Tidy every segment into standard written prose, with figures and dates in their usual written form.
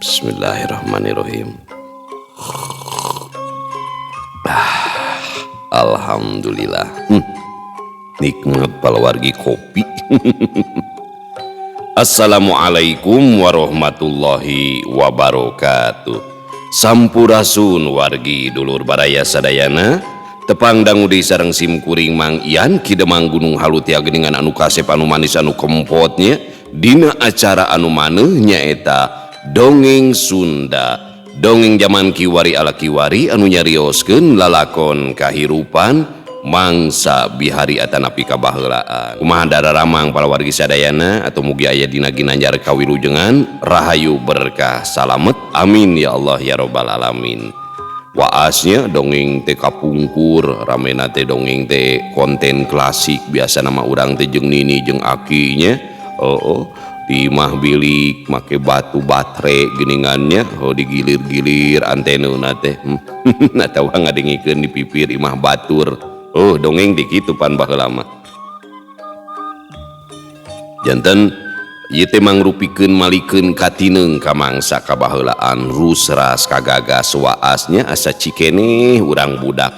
Bismillahirrahmanirrahim. Alhamdulillah. Nikmat palawargi kopi. Assalamualaikum warahmatullahi wabarakatuh. Sampurasun wargi dulur baraya sadayana. Tepang dangudi sareng simkuring Mang Ian kidemang gunung halut ya geningan anu kasep anu manis anu kempotnya dina acara anu maneuh nyaeta dongeng Sunda. Dongeng zaman kiwari ala kiwari anu nyarioskeun lalakon kahirupan mangsa bihari atanapi kabaheulaan. Kumaha dararamang palawargi sadayana atau mugi aya dina ginanjar kawilujengan rahayu berkah salamet amin ya Allah ya robbal alamin. Waasnya dongeng teh kapungkur ramena teh dongeng teh konten klasik biasa nama urang teh jeung nini jeung akinya di mah bilik make batu baterai geningannya digilir-gilir antenuna teh nah tahu ngadengikeun di pipir imah batur dongeng di kitu pan baheula mah janten ieu teh mangrupikeun malikeun katineung ka mangsa kabaheulaan rusras kagagas waasnya asa cikeneh urang budak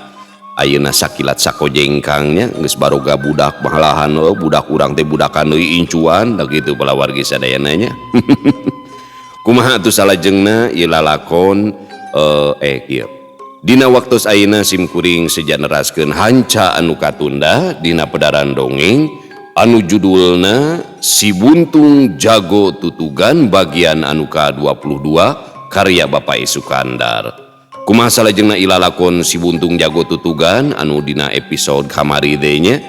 ayeuna sakilat sakojengkangnya geus baroga budak mahalahan budak urang teh budakan deui incuan da kitu palawargi sadayana nya kumaha atuh salajengna ieu lalakon kieu dina waktos ayeuna simkuring sejaneraskeun hanca anu katunda dina pedaran dongeng anu judulna Si Buntung Jago Tutugan bagian anu ka-22 karya Bapak Sukandar. Kumaha salajengna ilalakon Si Buntung Jago Tutugan anu dina episode kamari teh nya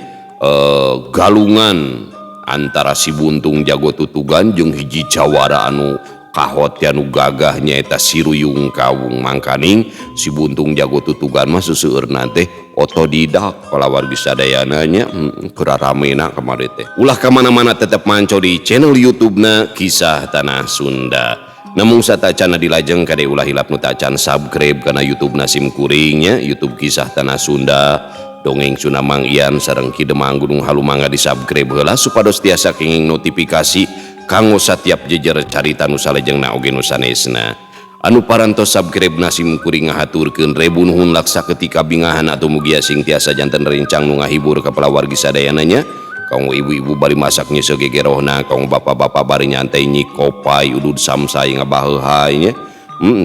galungan antara Si Buntung Jago Tutugan jeung hiji jawara anu kahot anu gagah nyaeta Si Ruyung Kawung mangkaning Si Buntung Jago Tutugan mah suseueurna teh otodidak palawargi sadayana nya keraramena kamari teh. Ulah ka mana-mana tetep manco di channel YouTube-na Kisah Tanah Sunda. Namun satacana dilajeng kade ulah hilap nu tacan subscribe kana YouTube Nasim Kuringnya YouTube Kisah Tanah Sunda dongeng Sunda Mang Ian sareng kidemang gunung halumangga di subscribe heula supados tiasa kenging notifikasi kanggo satiap jejer carita nu salajengna oge nu sanesna. Anu parantos subscribe Nasim Kuring ngahaturkeun rebu nuhun laksa ketika bingahan atau mugia sing tiasa janten rencang nu ngahibur ka palawargi sadayana nya. Kaum ibu-ibu bari masaknya segegerohna, kaum bapak-bapak bari nyantai nyi kopai udud samsai ngabaheuhai nya.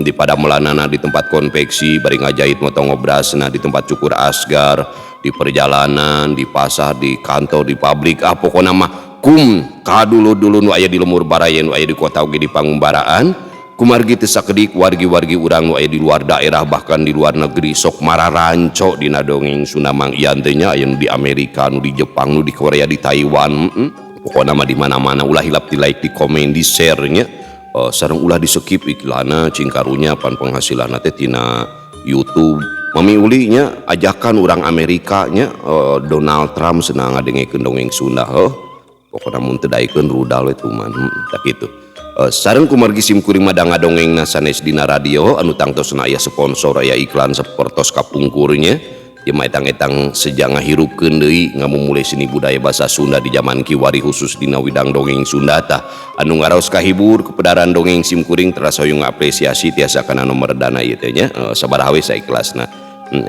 Di padamelanana di tempat konveksi bari ngajahit motong obrasna di tempat cukur asgar, di perjalanan, di pasar, di kantor, di pabrik, pokona mah kadulu-dulu nu aya di lemur baraya nu aya di kota oge di pangumbaraan. Kumargi teu sakedik wargi-wargi urang nu aya di luar daerah bahkan di luar negeri sok mararanco dina dongeng Sunda Mang Ian teh nya aya nu di Amerika, nu di Jepang, nu di Korea, di Taiwan. Pokona mah di mana-mana ulah hilap di like, di komen, di share nya. Sareng ulah di skip iklanna cing karunya pan penghasilanna teh tina YouTube. Mami uli nya ajakan urang Amerika nya Donald Trump senang ngadengekeun dongeng Sunda. Pokona mun teu daekeun rudal we tuman tak kitu. Sareng kumargi simkuring madang ngadongengna sanes dina radio anu tangtosna aya sponsor aya iklan sapertos kapungkurnya ieu mah etang-etang sejang ngahirupkeun deui ngamumule seni budaya basa Sunda di zaman kiwari khusus dina widang dongeng Sunda tah anu ngaraos kahibur kepedaran dongeng simkuring terasa hoyong apresiasi tiasa kana nomor dana ieu teh nya sabaraha we saikelasna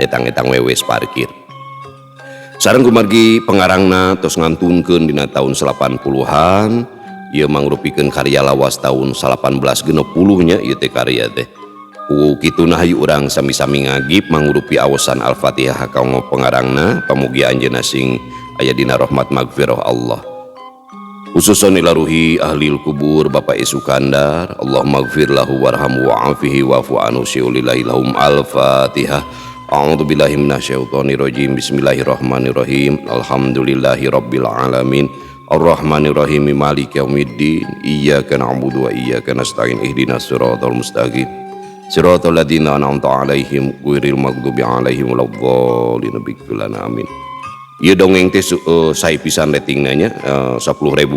etang-etang wewes parkir. Sareng kumargi pengarangna tos ngantunkeun dina tahun 80-an ieu mangrupikeun karya lawas tahun 1860 nya ieu teh karya teh. Ku kituna hayu urang sami-sami ngagip mangrupi aosan Al-Fatihah kanggo pengarangna pamugi anjeunna sing aya dina rahmat magfirah Allah. Khususon ila ruhi ahlil kubur Bapak Sukandar, Allah maghfir lahu warhamhu wa'afihi wa'fu anhu syaulillahi lahum Al-Fatihah. A'udzu billahi minasyaitonir rajim. Bismillahirrahmanirrahim. Alhamdulillahi rabbil alamin. Ar-Rahmanir-Rahim Maliki Yaumiddin Iyyaka na'budu wa iyyaka nasta'in ihdinas siratal mustaqim siratal ladzina an'amta 'alaihim ghairil maghdubi 'alaihim waladdallin amin. Ieu dongeng teh sae pisan ratingna nya 10.000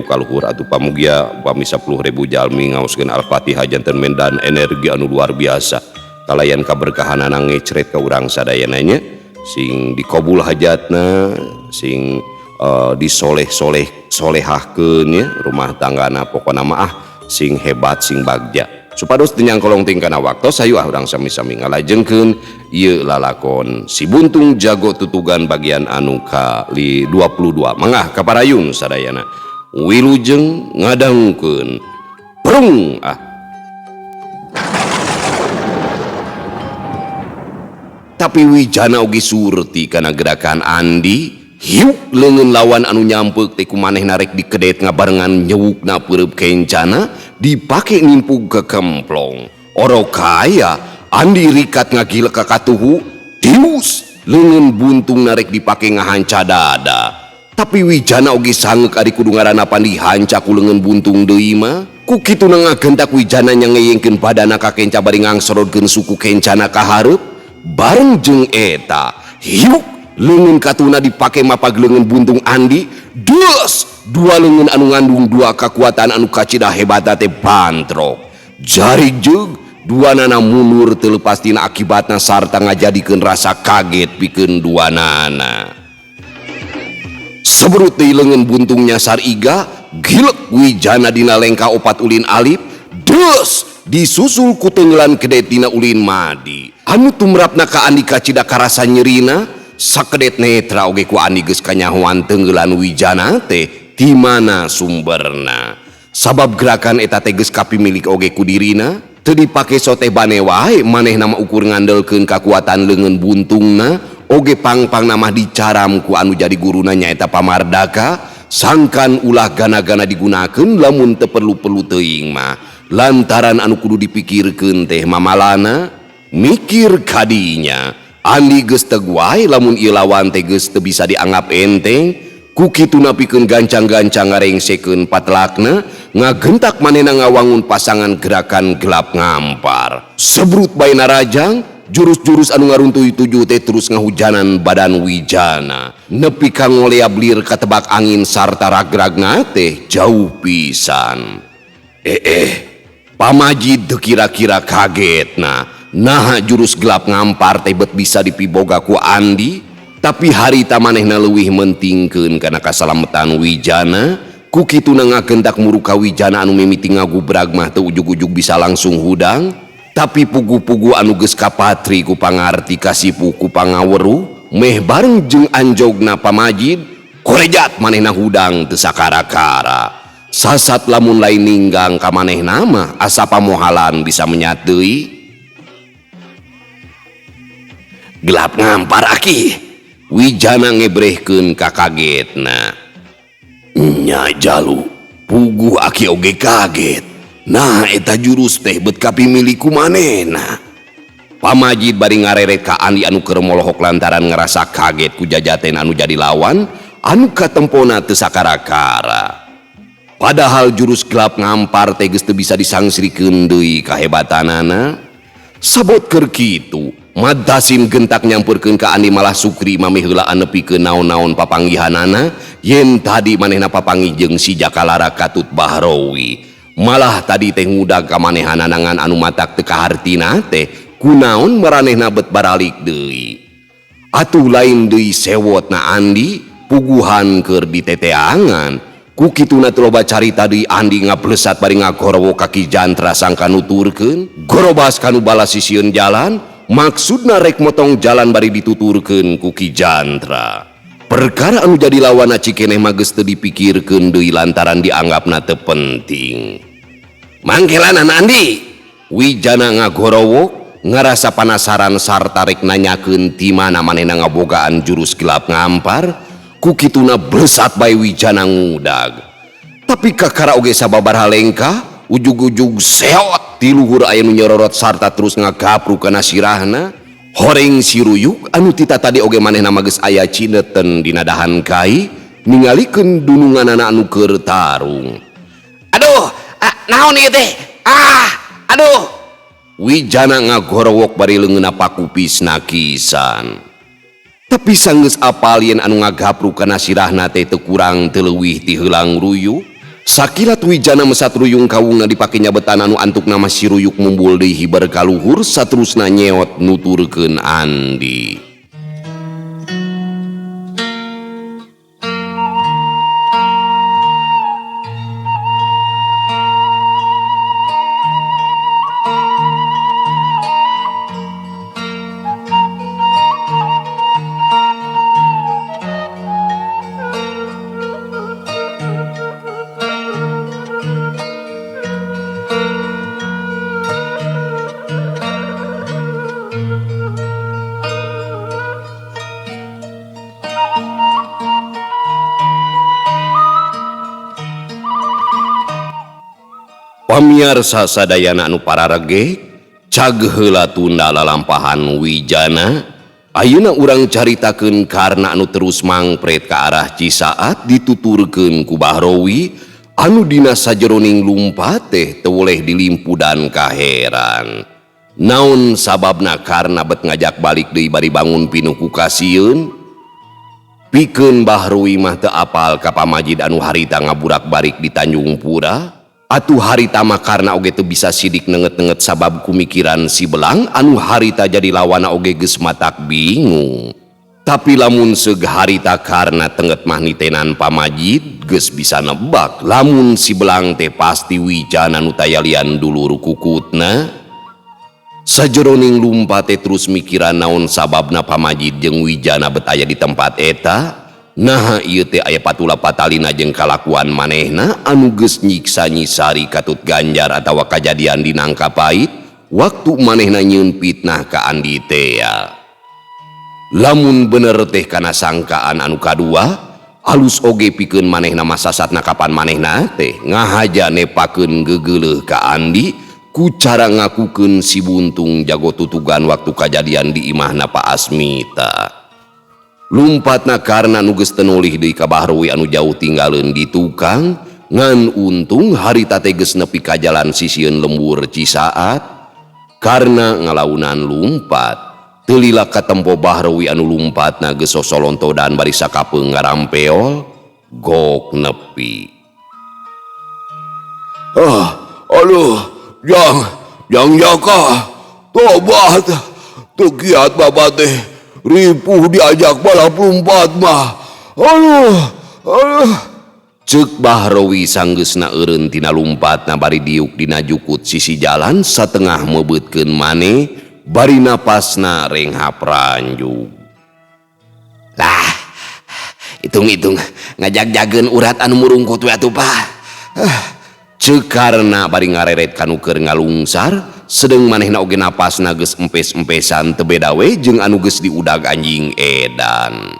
kaluhur atuh pamugia upami 10.000 jalmi ngaoskeun Al-Fatihah janten mendan energi anu luar biasa kalayan kaberkahanana ngecret ka urang sadayana nya sing dikabul hajatna sing disolehahkeun nya rumah tanggana pokona mah sing hebat sing bagja. Supados tenyang kolong tingkana waktu sayu urang sami-sami ngalajengkeun ieu lalakon Si Buntung Jago Tutugan bagian anu kali 22 mangah kaparayun sadayana wilujeng ngadangkeun prung tapi Wijana oge surti kana gerakan Andi hiuk leungeun lawan anu nyampeuk teh kumanehna rek dikedet ngabarengan nyewukna peureup kencana dipake nimpug ke kemplong oro kaya Andi rikat ngagilek ka katuhu tius leungeun buntung narek dipake ngahanca dada tapi Wijana oge sangeuk ari kudu ngaranna pandi hanca ku leungeun buntung deui mah ku kituna ngagentak Wijana nyangeyengkeun badana ka kenca bari ngangsorodkeun suku kencana ka hareup bareng jeung eta hiuk leungeun katuna dipake mapag leungeun buntung Andi deus dua leungeun anu ngandung dua kekuatan anu kacida hebata teh bantrok jari jeug duanana mundur teu lepas tina akibatna sarta ngajadikeun rasa kaget pikeun duanana sebrut deui leungeun buntung nyasar iga gilek Wijana dina lengka opat ulin alip deus disusul ku teunggelan kedet dina ulin madi anu tumrapna ka Andi kacida karasa nyerina sakedet netra oge ku Andi geus kanyahoan teunggelan Wijana teh di mana sumberna sabab gerakan eta teh geus kapimilik oge ku dirina teu dipake sote bane wae manehna mah ukur ngandelkeun kakuatan leungeun buntungna oge pangpang namah dicaram ku anu jadi guruna nyaeta Pamardaka sangkan ulah gana-gana digunakeun lamun teu perlu-perlu teuing mah lantaran anu kudu dipikirkeun teh mamalana mikir kadinya Andi geus teu wae lamun ieu lawan teh geus teu bisa dianggap enteng ku kituna pikeun gancang-gancang ngarengsekeun patlakna ngagentak manehna ngawangun pasangan gerakan gelap ngampar sebrut baina rajang jurus-jurus anu ngaruntuhi tujuh teh terus ngahujanan badan Wijana nepi ka ngoleablir katebak angin sarta ragragna teh jauh pisan Pamajid teu kira-kira kagetna nah jurus gelap ngampar teh bet bisa dipiboga ku Andi tapi harita manehna leuwih mentingkeun kana kasalametan Wijana ku kituna ngagentak muruka Wijana anu mimiti ngagubrag mah teu ujug-ujug bisa langsung hudang tapi pugu-pugu anu geus kapatri ku pangarti kasipu ku pangaweruh meh bareng jeung anjogna Pamajid korejat manehna hudang teu sakara-kara sasat lamun lain ninggang ka manehna mah asa pamohalan bisa menyat deui gelap ngampar aki Wijana ngebrehkeun ka kagetna nya jalu puguh aki oge kaget nah eta jurus teh bet kapimiliku manehna Pamajid bari ngareret ka Andi anu keur molohok lantaran ngerasa kaget ku jajaten anu jadi lawan anu katempona teu sakara-kara padahal jurus gelap ngampar teh geus teu bisa disangsrikeun deui kahebatanana sabot keur kitu Madasim gentak nyamperkeun ka Andi malah Sukri mameh heulaan nepikeun naon-naon papanggihanana yen tadi manehna papanggih jeung si Jakalara Katut Bahrawi malah tadi teh ngudag ka manehanna nangan anu matak teu kahartina teh kunaon maranehna bet baralik deui atuh lain deui sewotna Andi puguhan keur diteteangan ku kituna teu loba carita deui Andi ngablesat bari ngagorowo kaki jantra sangka nuturkeun gorobas kanu balas sisieun jalan maksudna rek motong jalan bari dituturkeun ku Ki Jantra perkara anu jadi lawan cikeneh mah geus teu dipikirkeun deui lantaran dianggapna teu penting mangkelan Andi Wijana ngagorowo ngarasa panasaran sarta rek nanyakeun ti mana manehna ngabogaan jurus gelap ngampar ku kituna blesat bae Wijana ngudag tapi kakara oge sababaraha lengkah ujug-ujug seot di luhur aya nu nyororot sarta terus ngagapru kana sirahna horeng siruyuk anu tita tadi oge manehna mah geus aya cineten dina dahan kai ningalikeun dununganana anu keur tarung aduh naon ieu teh aduh Wijana ngagorowok bari leungeunna pakupisna kisan tapi sanggeus apal yen anu ngagapru kana sirahna teh teu kurang teu leuwih ti heulang ruyuk sakilat Wijana mesat ruyung kawungna dipake nyabetan anu antuk nama si ruyuk mumbul deui hibar ka luhur saterusna nyeot nuturkeun Andi Pamiarsa sadayana anu pararege, cag heula tunda lalampahan Wijana, ayeuna urang caritakeun karna anu terus mangpret ka arah Cisaat dituturkeun ku Bahrowi anu dina sajeroning lumpat teh teu boleh dilimpudan kaheran. Naon sababna karna bet ngajak balik deui bari bangun pinuh ku kasieun? Pikeun Bahrowi mah teu apal ka pamajid anu harita ngaburak-barik di Tanjung Pura. Atuh harita mah karna oge teu bisa sidik nenget-nenget sabab kumikiran si Belang anu harita jadi lawana oge geus matak bingung. Tapi lamun seug harita karna tenget mah nitenan pamajid geus bisa nebak lamun si Belang teh pasti Wijana nu tayalian dulur kukutna. Sajeroning lumpat teh terus mikiran naon sababna pamajid jeung Wijana bet aya di tempat eta. Nah ieu teh aya patula patalina jeung kalakuan manehna anu geus nyiksa nyisari katut ganjar atawa kajadian di Nangkapait waktu manehna nyieun fitnah ka Andi teh. Lamun bener teh kana sangkaan anu kadua, alus oge pikeun manehna masasatna kapan manehna teh ngahaja nepakeun gegeuleuh ka Andi ku cara ngakukeun si Buntung jago tutugan waktu kajadian di imahna Pak Asmita. Lumpatna karna nu geus teu nolih deui ka Bahrowi anu jauh tinggaleun di tukang, ngan untung harita teh geus nepi ka jalan sisieun lembur Cisaat. Karna ngalaunan lumpat, teu lila katempo Bahrowi anu lumpatna geus sosolontodan bari sakapeung ngarampeol, gok nepi. Aduh, Jang Jaka, tobat, teu kiat babat teh. Ripuh diajak balap lumpat mah. Aduh. Ceuk Bahrowi sanggeusna eureun tina lumpatna bari diuk dina jukut sisi jalan satengah meubeuteun maneh bari napasna renghap ranjug. Lah, hitung-hitung ngajag-jageun urat anu murungkut we atuh Pak. Ceuk karna bari ngareret kanu keur ngalungsar sedeng manehna oge napasna geus empes-empesan teu beda we jeung anu geus diudag anjing edan.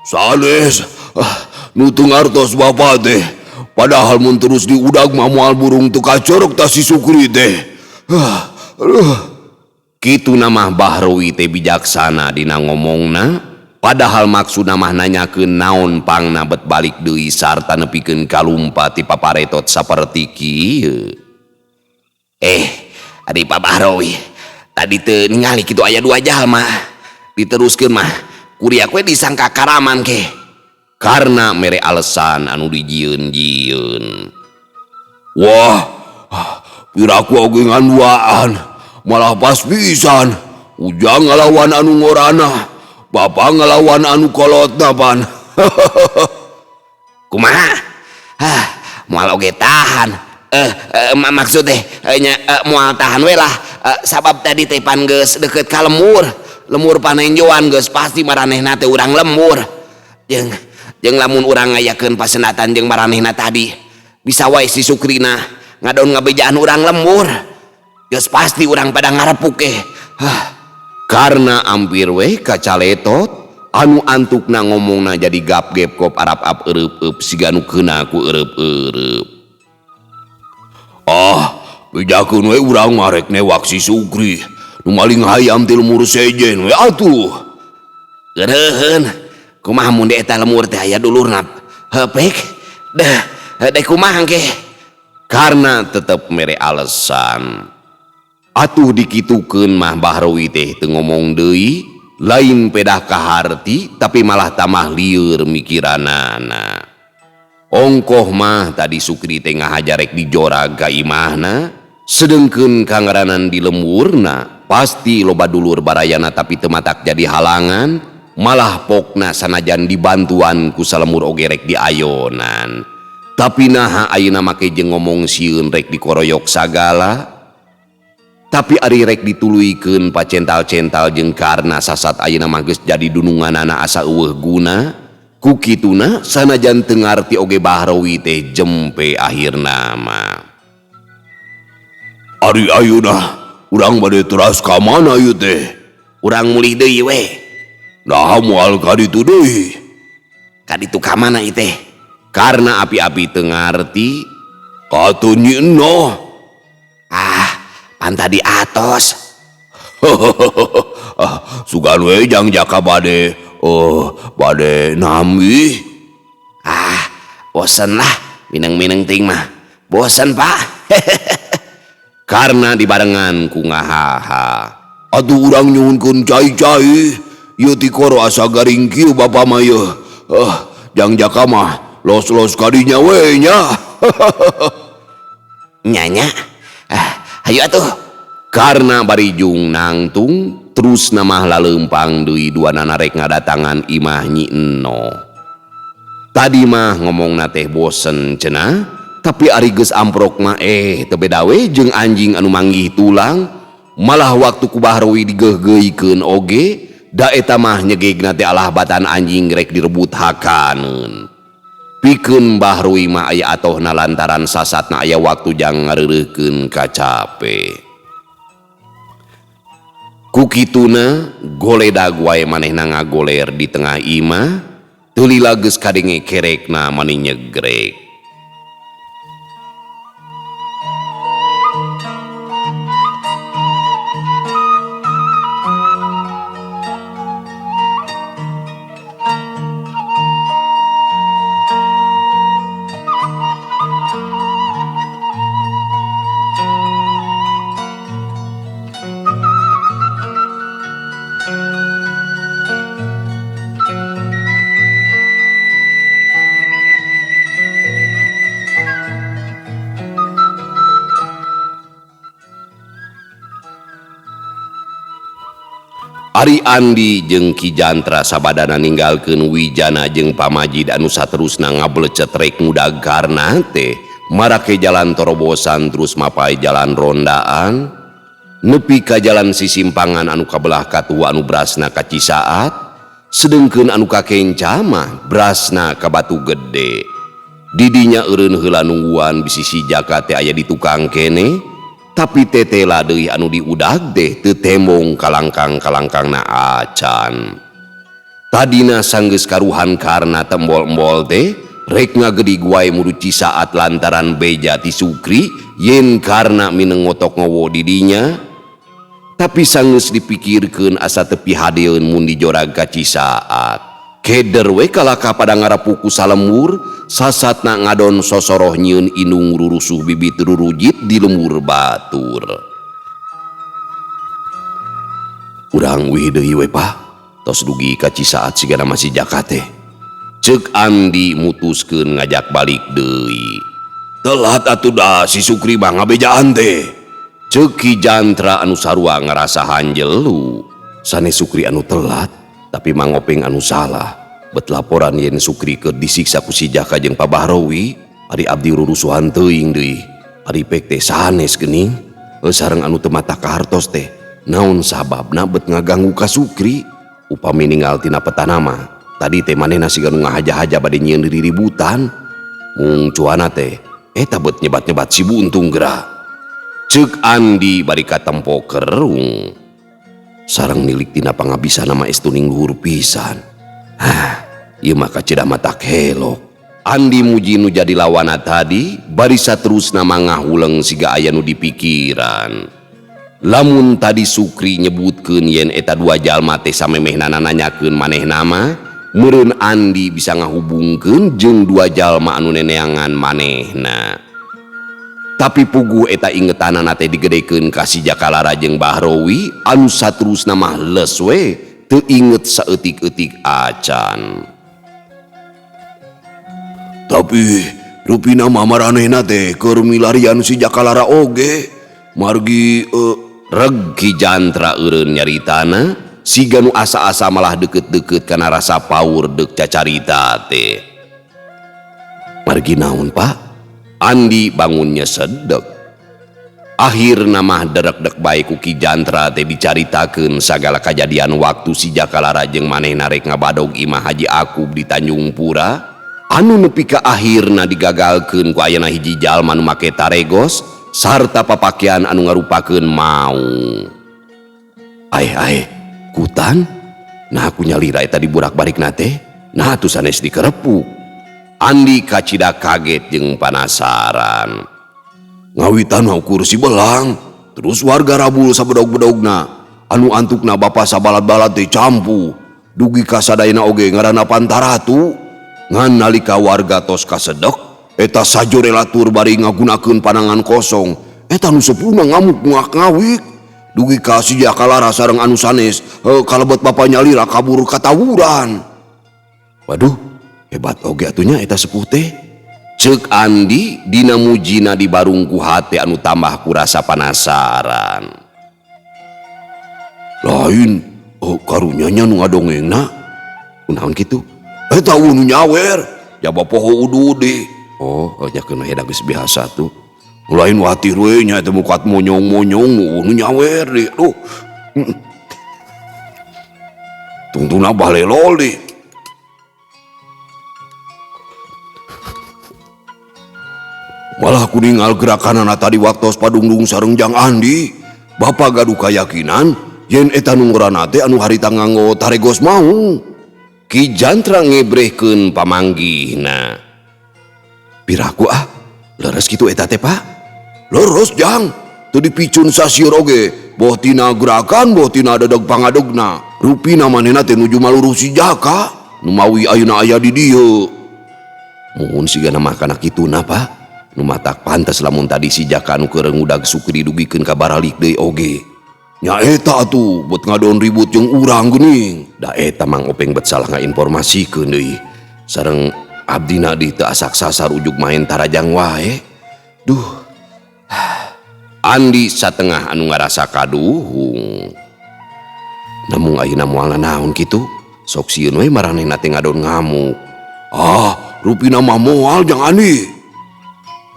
Sanes, nu teu ngartos Bapak teh. Padahal mun terus diudag mah moal burung teu kacorok ta si Sukri teh. Kitu mah Bahrowi teh bijaksana dina ngomongna. Padahal maksudna mah nanyakeun naon pangna bet balik deui sarta nepikeun ka lumpat ti paparetot saperti kieu. Adi Pak Bahrowi, tadi teu ningali kitu aya dua jalma. Diteruskeun mah kuliah we disangka karaman ke. Karna mere alesan anu dijieun-jieun. Wah, piraku oge nganduaan, malah pas pisan. Ujang ngalawan anu ngorana, Bapak ngelawan anu kolotna pan. Kumaha? Moal oge tahan. Maksud teh moal tahan we lah. Sabab tadi teh pan geus deukeut ka lemur panenjoan geus pasti maranehna teh urang lembur. Jeung lamun urang ngayakeun pasenatan jeung maranehna tadi, bisa wae si Sukrina ngadon ngabejaan urang lembur. Geus pasti urang pada ngarepuk Karna ampir we kacaletot anu antukna ngomongna jadi gap-gep kop arap-ap eureup-eup siga nu keuna ku eureup-eureup. Bejakeun we urang marek newak si Sukri. Nu maling hayam ti lemur sejen we atuh. Geureun, kumaha mun eta lemur teh aya dulurna hepek? Deh kumaha engke? Karna tetep mere alesan. Atuh dikitukeun mah Bahrowi teh teu ngomong deui, lain pedah kaharti tapi malah tamah lieur mikiranana. Ongkoh mah tadi Sukri teh ngahajarek di jorag ka imahna, sedengkeun kangaranan di lemburna pasti loba dulur barayana tapi teu matak jadi halangan, malah pokna sanajan dibantuan ku salemur oge rek diayonan. Tapi naha ayeuna make jeung ngomong sieun rek dikoroyok sagala. Tapi ari rek dituluykeun pacental-cental jeung karna sasat ayeuna mah geus jadi dununganana asa eueuh guna. Ku kituna sanajan teu ngarti oge Bahrowi teh jempe akhirna mah. Ari ayeuna urang bade teras ka mana ieu teh? Urang mulih deui we. Nah moal ka ditu deui. Ka ditu ka mana ieu teh? Karna api-api teu ngarti ka teu nyieunna. anta di atos. Sugan we jang jaka bade bade nami. Bosen lah, mineng-mineng ting mah. Bosen pak. Karena dibarengan ku ngahaha. Atuh urang nyuhunkeun cai-cai. Ieu ti koro asa garing kieu bapa mah yeuh. Jang jaka mah los-los kadinya we nya. Nyanya. Hayu atuh. Karena barijung nangtung terus nama lalempang deui duanana rek ngadatangan imah Nyi Eno. Tadi mah ngomong teh bosen cenah, tapi ari geus amprok mah teu beda we jeung anjing anu manggih tulang, malah waktu ku Bahrowi digeuh-geuhikeun oge, da eta mah nyegegna teh alah batan anjing rek direbut hakaneun. Pikeun Bahrowi mah aya atohna lantaran sasatna aya waktu jang ngareureuhkeun kacape. Kukituna goledag wae manehna ngagoler di tengah imah, teu lila geus kadenge kerekna mani nyegrek. Ari Andi jeung Ki Jantra sabadana ninggalkeun Wijana jeung Pamajid anu saterusna ngablecet rek ngudag karna teh marake jalan torobosan terus mapai jalan rondaan nepi ka jalan sisimpangan anu kabelah katua anu brasna ka Cisaat sedengkeun anu ka Kenca mah brasna ka Batu Gede. Didinya eureun heula nungguan bisi si Jaka teh aya di tukang kene. Tapi tetela deui anu diudag deh teu tembong kalangkang-kalangkangna acan. Tadina sanggeus karuhan karna tembol-embol teh rek ngagedig wae mudu Cisaat lantaran beja ti Sukri yen karna mineng ngotok ngowo didinya. Tapi sanggeus dipikirkeun asa tepi hadeun mun dijorag ka Cisaat. Keder we kalaka pada ngarapuku salemur sasatna ngadon sosoroh nyieun indung rurusuh bibit rurujit di lemur batur. Urang wih deui we pa, tos dugi ka Cisaat sigana masih Jaka teh. Ceuk Andi mutuskeun ngajak balik deui. Telat atuh da si Sukri mah ngabejaan teh. Ceuk Ki Jantra anu sarua ngarasa hanjelu. Sanes Sukri anu telat, tapi mangopeng anu salah. Bet laporan yen Sukri keur disiksa ku si Jaka jeung Pak Bahrowi, ari abdi rurusuhan teuing deui. Ari pek teh sanes geuning, sareng anu teu mata ka hartos teh. Naon sababna bet ngaganggu ka Sukri? Upami ninggal tina petana mah, tadi teh manehna siga nu ngahaja-haja bade nyieun riributan. Mung cuana teh, eta bet nyebat-nyebat si buntung geura. Ceuk Andi bari katempo kerung. Sareng nilik tina pangabisana mah estuning luhur pisan. Ieu mah kacedah mata helok. Andi muji nu jadi lawana tadi bari saterusna mangahuleng siga aya nu dipikiran. Lamun tadi Sukri nyebutkeun yen eta dua jalma teh samemehna nanyakeun manehna mah, meureun Andi bisa ngahubungkeun jeung dua jalma anu neneangan manehna. Tapi puguh eta ingetanana teh digedekeun ka si Jakalara jeung Bahrowi anu saterusna mah leus we teu inget saeutik-eutik acan. Tapi rupina mah maranehna teh keur milarian si Jakalara oge. Margi reg Ki Jantra eureun nyaritana siga nu asa-asa malah deukeut-deukeut kana rasa paur deuk cacarita teh. Margi naon Pak? Andi bangunnya sedek. Akhirna mah derek-dek bae ku Ki Jantra teh dicaritakeun sagala kajadian waktu si Jakalara jeung manehna rek ngabadog imah Haji Akub di Tanjung Pura anu nepi ka akhirna digagalkeun ku ayeuna hiji jalma nu make taregos sarta papakean anu ngarupakeun maung. Kutan? Nah aku nyalira eta diburak-barikna teh. Nah atuh sanes dikerepuk. Andi kacida kaget jeung panasaran. ngawitan ukur si belang. Terus warga rabul sabedog-bedogna anu antukna bapa sabalad-balad teh campu dugi ka sadayana oge ngaranna Pantaratu. Ngan nalika warga tos kasedek eta sajorelatur bari ngagunakeun panangan kosong eta nu sepuna ngamuk ngawik dugi ka si Jakalara sareng anu sanes kalebet bapa nyalira kabur katawuran. Waduh, hebat oge atunya eta sepuh teh. Ceuk Andi dina mujina dibarungku hate anu tambah ku rasa penasaran. Lain karunyanya nu ngadongengna Kunaon kitu? eta nu nyawer jaba poho ududi. Oh, nyakeun heda geus biasa tuh. Lain watir we nya teh mukat monyong-monyong nu nyawer di. Tungtuna balelol di. Malah kuningal gerakanana tadi waktos padungdung sareng Jang Andi. Bapa gaduh kayakinan yen eta nu ngaranna teh anu harita nganggo taregos mau. Ki Jantra ngebrehkeun pamanggihna. Piraku leres kitu eta teh Pak? Leres Jang. Teu dipicun sasieur oge. Boh tina gerakan, boh tina dedeg pangadegna. Rupina manehna teh nuju maluruh si Jaka. Nu mawi ayeuna aya di dieu. Muhun sigana mah kana kituna Pak. Nu matak pantes lamun tadi si Jaka anu keurang udag sukri dugikeun ka baralik deui oge. Nya eta atuh bet ngadon ribut jeung urang geuning. Da eta Mang Openg bet salah ngainformasikeun deui. Sareng abdina di teu asak sasar ujug main tarajang wae. Duh. Andi satengah anu ngarasa kaduhung. Namun ayeuna moal naon kitu? Sok sieun we maranehna teh ngadon ngamuk. Rupina mah moal Jang Andi.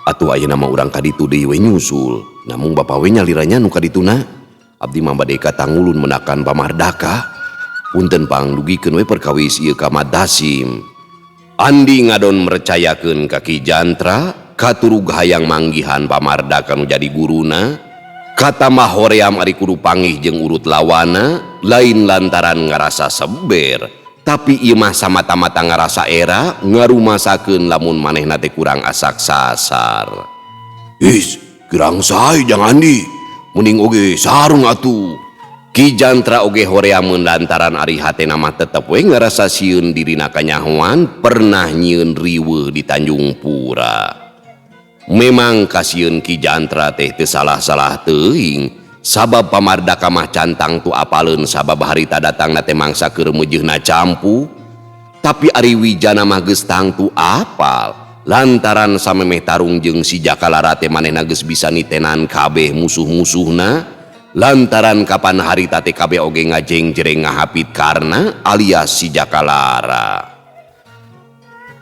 Atuh ayeuna mah urang ka ditu deui we nyusul. Namun bapa we nyaliranya nu ka dituna. Abdi mah bade katangulun menakan pamardaka. Punten pang dugikeun we perkawis ieu ka Mat Dasim. Andi ngadon mercayakeun ka Ki Jantra katurug hayang manggihan pamardaka nu jadi guruna. Kata mah hoream ari kudu panggih jeung urut lawana lain lantaran ngarasa seber. Tapi ieu mah samata-mata ngarasa era ngarumasakeun lamun manehna teh kurang asak sasar. Gerang sae Jang Andi. Mending oge sareng atuh. Ki Jantra oge horeameun lantaran ari hatena mah tetep we ngarasa sieun dirina kanyahoan pernah nyieun riweuh di Tanjung Pura. Memang kasieun Ki Jantra teh teu salah-salah teuing. Sabab pamardaka mah cantang tu apaleun sabab harita datangna teh mangsa keur meujeuhna campu. Tapi ari Wijana mah geus tangtu apal lantaran samemeh tarung jeung si Jakalara teh manehna geus bisa nitenan kabeh musuh-musuhna lantaran kapan harita teh kabeh oge ngajeng-jereng ngahapit karna alias si Jakalara.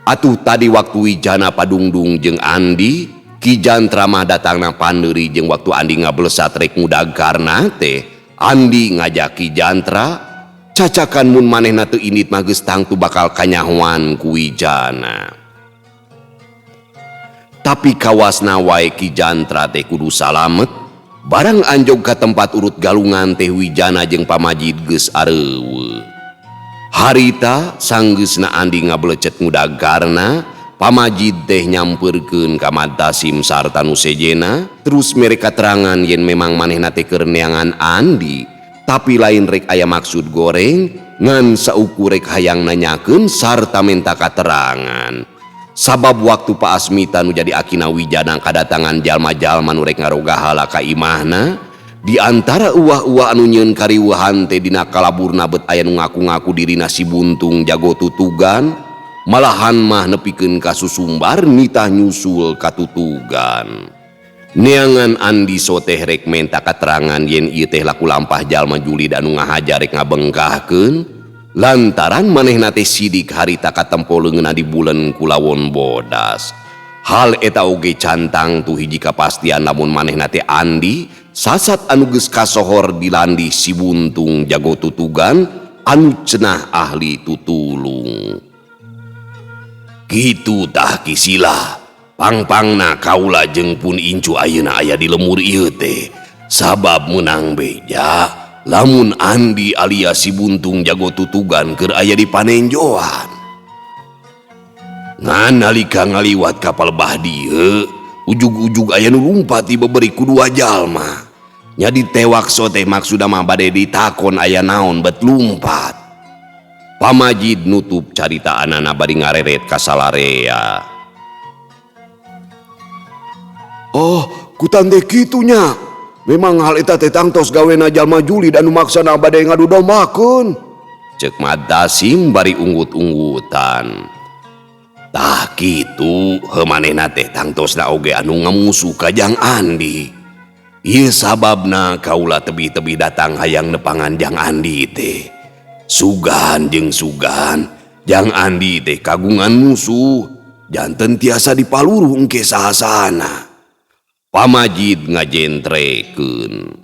Atuh tadi waktu Wijana padungdung jeung Andi Ki Jantra mah datangna pandeuri jeung waktu Andi ngablesat rek ngudag karna teh Andi ngajak Ki Jantra cacakan mun manehna teu indit mah geus tangtu bakal kanyahoan ku Wijana. Tapi kawasna wae Ki Jantra teh kudu salamet barang anjog ka tempat urut galungan teh Wijana jeung pamajid geus areuweuh. Harita sanggeusna Andi ngablecet ngudag karna pamajid teh nyamperkeun ka Mat Dasim sarta nu sejena terus mereka terangan yen memang manehna teh keur neangan Andi tapi lain rek aya maksud goreng ngan saukur rek hayang nanyakeun sarta minta katerangan. Sabab waktu Pak Asmita nu jadi akina Wijana kadatangan jalma-jalma nu rek ngarogahala ka imahna di antara uwah-uwah anu nyieun kariweuhan teh dina kalaburna bet aya nu ngaku-ngaku dirina si Buntung jago tutugan. Malahan mah nepikeun ka susumbar nitah nyusul ka tutugan. Neangan Andi soteh rek menta katerangan yen ieu teh laku lampah jalma julid anu ngahajar rek ngabengkahkeun lantaran manehna teh sidik harita katempo leungeunna di bulan Kulawon Bodas. Hal eta oge cantang tu hiji kapastian lamun manehna teh Andi sasat anu geus kasohor dilandih si Buntung jago tutugan anu cenah ahli tutulung. Kitu tah Kisila pangpangna kaula jeung pun incu ayeuna aya di lemur ieu teh sabab menang beja lamun Andi alias si Buntung jago tutugan keur aya di panenjoan. Ngan nalika ngaliwat kapal bah dieu ujug-ujug aya nu lumpat di baberi ku dua jalma Jadi tewakso teh maksudna mah bade ditakon aya naon bet lumpat. Pamajid nutup caritaanana bari ngareret ka salarea. Oh, kutan teh kitunya. Memang hal eta teh tangtos gawena jalma julid anu maksana bade ngadu dombakeun. Cek Mat Dasim bari unggut-unggutan. Tah kitu heumanehna teh tangtosna oge anu ngamusuh ka Jang Andi. Ieu sababna kaula tebih-tebih datang hayang nepangan Jang Andi teh. Sugan jeung sugan, Jang Andi teh kagungan musuh, janten tiasa dipaluru engke saha-sahana. Pamajid ngajentrekeun.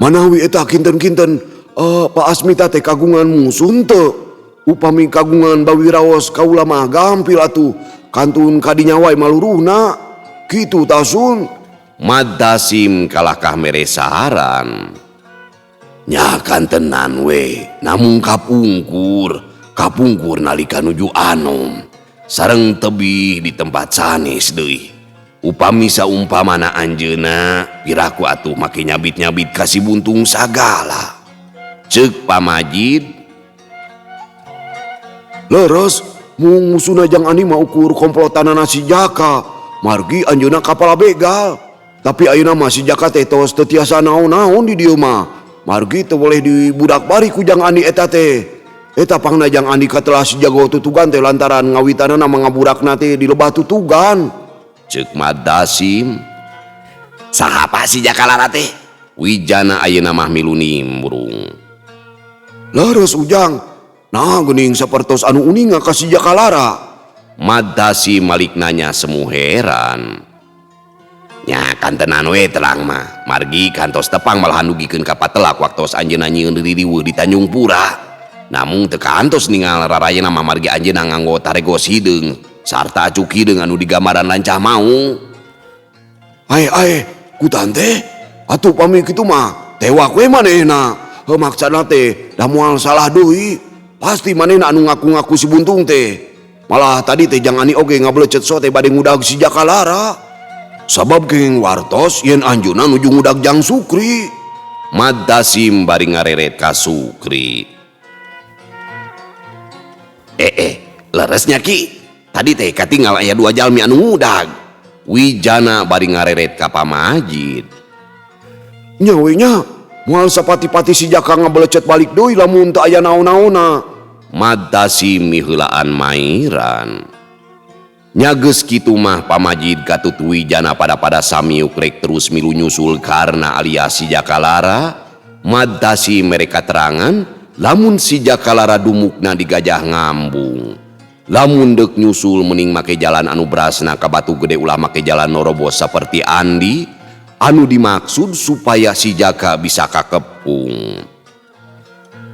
Manawi eta kinten-kinten Pak Asmita teh kagungan musuh teu. Upami kagungan bawiraos kaula mah gampil atuh kantun kadinya wae maluruhna. Kitu tasun. Mat Dasim kalahkah mere saran. Nya kantenan we, namun kapungkur nalika nuju anom. Sareng tebih di tempat sanes deui. Upami saumpamana anjeunna, piraku atuh make nyabit-nyabit kasih buntung sagala. Ceuk Pamajid. Leres, mung musuna Jang Andi mah ukur komplotanana si Jaka. Margi anjeunna kapala begal. Tapi ayeuna mah si Jaka teh tos teu tiasa naon-naon di dieu mah. Margi teu boleh dibudak bari ku Jang Andi eta teh. Eta pangna Jang Andi katelah si jago tutugan teh lantaran ngawitanana mangaburakna teh di lebah tutugan. Ceuk Mat Dasim. Saha pa si Jakalara teh? Wijana ayeuna mah milu nimbrung. Leres Ujang. Nah geuning sapertos anu uninga ka si Jakalara. Mat Dasim malik nanya semu heran. Nya kantenan we terang mah. Margi kantos tepang malahan dugikeun ka patelak waktos anjeunna nyieun ririweuh di Tanjung Pura. Namun teu kantos ningal rarayana mah margi anjeunna nganggo taregos hideung sarta acuk hideung anu digambaran lancah mau. Ae, kutan teh. Atuh pami kitu mah tewak we manehna. Heuh maksana teh da moal salah deui. Pasti manehna anu ngaku-ngaku si buntung teh. Malah tadi teh Jang Andi oge ngablecet so teh bade ngudag si Jakalara. Sabab geng wartos yen anjeunna nuju ngudag Jang Sukri. Mat Dasim bari ngareret ka Sukri. Leresnya Ki. Tadi teh katinggal aya 2 jalmi anu ngudag. Wijana bari ngareret ka Pamajid. Nya we nya, moal sapati-pati si Jaka ngabelecet balik deui lamun teu aya naon-naonna. Mat Dasim miheulaan mairan. Nya geus kitu mah Pamajid katut Wijana pada samiuk rek terus milu nyusul karna alias si Jakalara. Mat Dasim mereka terangan lamun si Jakalara dumukna di Gajah Ngambung. Lamun dek nyusul mending make jalan anu berasna ka Batu Gede ulah make jalan norobos saperti Andi. Anu dimaksud supaya si Jaka bisa kakepung.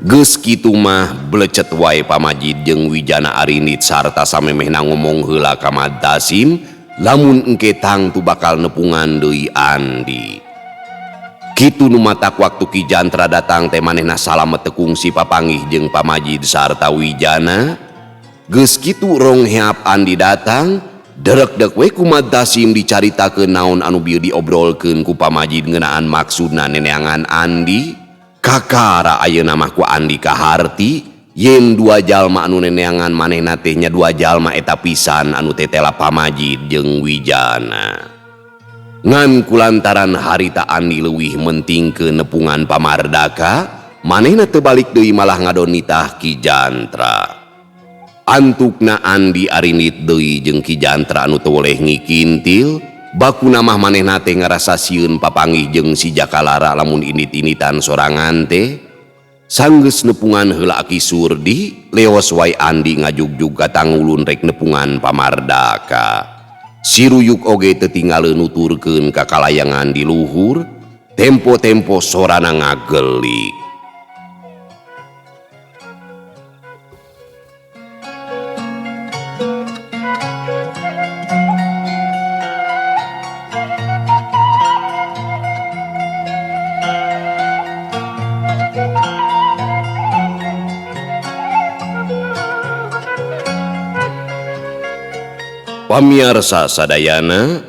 Geus kitu mah belecet wae Pamajid jeung Wijana Arindit sarta samemehna ngomong heula ka Mat Dasim lamun engke tang tu bakal nepungan deui Andi. Kitu nu matak waktu Ki Jantra datang teh manehna salamet teu kungsi papanggih jeung Pamajid sarta Wijana. Geus kitu rong heap Andi datang, derek-dek we ku Mat Dasim dicaritakeun naon anu bieu diobrolkeun ku Pamajid ngeunaan maksudna neneangan Andi. Kakara ayeuna mah ku Andi kaharti yen 2 jalma anu neneangan manehna teh nya 2 jalma eta pisan anu tetela Pamajid jeung Wijana. Ngan kulantaran harita Andi leuwih menting ke nepungan pamardaka, manehna teu balik deui malah ngadon nitah Ki Jantra. Antukna Andi Arindit deui jeung Ki Jantra anu teu boleh ngikintil, bakuna mah manehna teh ngarasa sieun papanggih jeung si Jakalara lamun indit-inditan sorangan teh. Sanggeus nepungan heula Ki Surdi, leos wae Andi ngajugjug ka Tangulun rek nepungan pamardaka. Si Ruyuk oge teu tinggal nuturkeun ka kalayangan di luhur, tempo-tempo sorana ngagelik. Pamiarsa sadayana,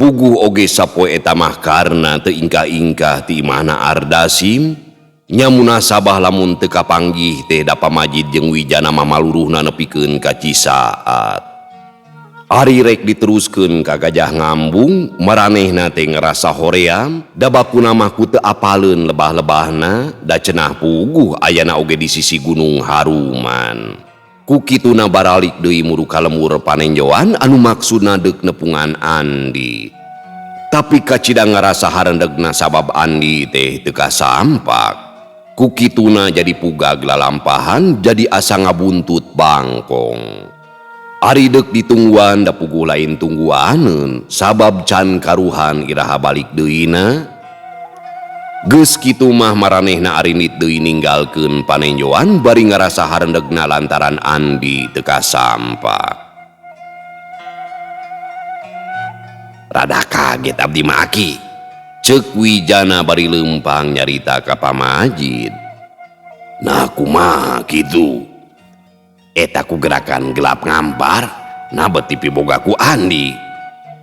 puguh oge sapoe eta mah karna teu ingkah-ingkah ti imahna Ardasim nya munasabah lamun teu kapanggih teh da Pamajid jeung Wijana mah maluruhna nepikeun ka Cisaat. Ari rek diteruskeun ka Gajah Ngambung, maranehna teh ngerasa hoream, da bakuna mah ku teu apaleun lebah-lebahna, da cenah puguh ayana oge di sisi Gunung Haruman. Ku kituna baralik deui muru ka lemur panenjoan anu maksudna deuk nepungan Andi. Tapi kacidang ngerasa harendegna sabab Andi teh teu kasampak. Ku kituna jadi pugag lalampahan, jadi asa ngabuntut bangkong. Ari deuk ditungguan da puguh lain tungguaneun sabab can karuhan iraha balik deuyna. Geus kitu mah maranehna ari nit deui ninggalkeun panenjoan bari ngarasa harendegna lantaran Andi teu kasampak. Rada kaget abdi mah aki, ceuk Wijana bari leumpang nyarita ka Pamajid. Nah kumaha kitu? Eta ku gerakan gelap ngampar, nah beti piboga ku Andi.